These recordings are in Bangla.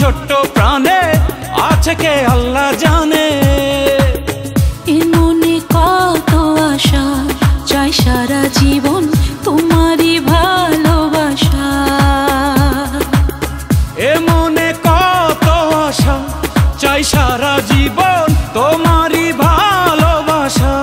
ছোট্ট প্রাণে আছে কে আল্লাহ জানে। এ মনে কত আশা, চাই সারা জীবন তোমারই ভালোবাসা। এ মনে কত আশা, চাই সারা জীবন তোমারই ভালোবাসা।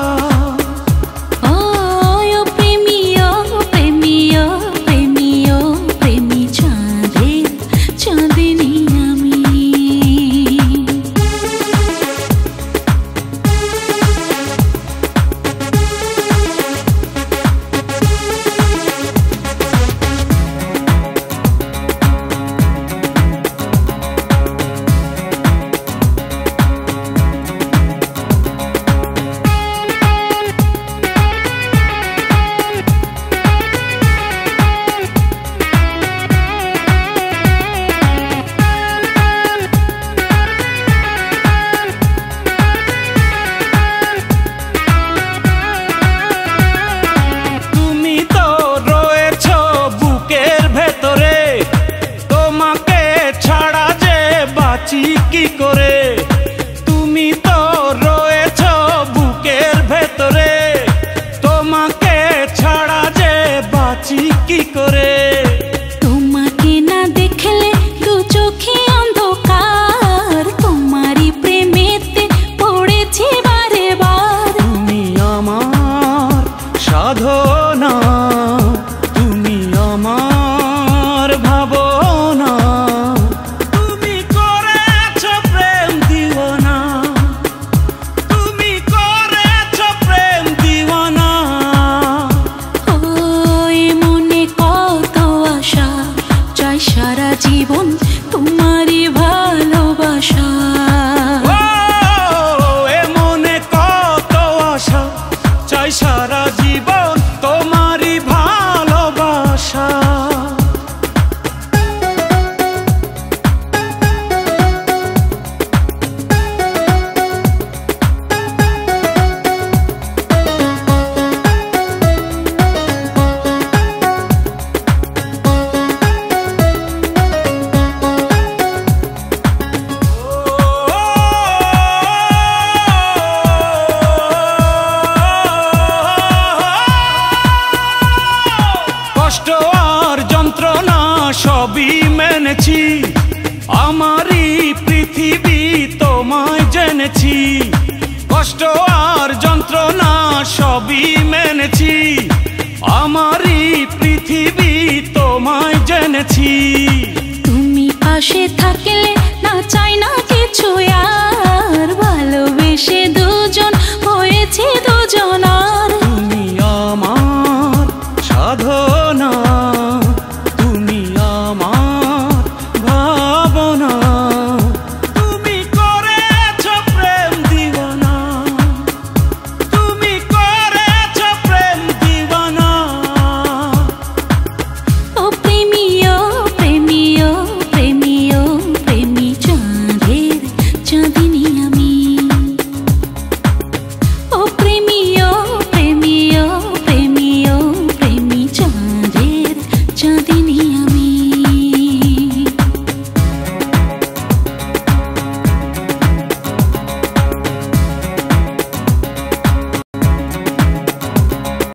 কি করে তুমি তো রয়েছ বুকের ভেতরে, তোমাকে ছাড়া যে বাঁচি কি করে। তোমাকে না দেখলে দু চোখে অন্ধকার, তোমারই প্রেমেতে পড়েছি বারে বার। তুমি আমার সাধনা, তুমি আমার ভাবনা, সারা জীবন তোমারই ভালোবাসা। এ মনে কত আশা, চাই সারা জীবন তোমারই ভালোবাসা। কষ্ট আর যন্ত্রণা সবই মেনেছি, আমারই পৃথিবী তোমায় জেনেছি। কষ্ট আর যন্ত্রণা সবই মেনেছি, আমারই পৃথিবী তোমায় জেনেছি। তুমি পাশে থাকলে না চাই না কিছু আর, ভালোবেসে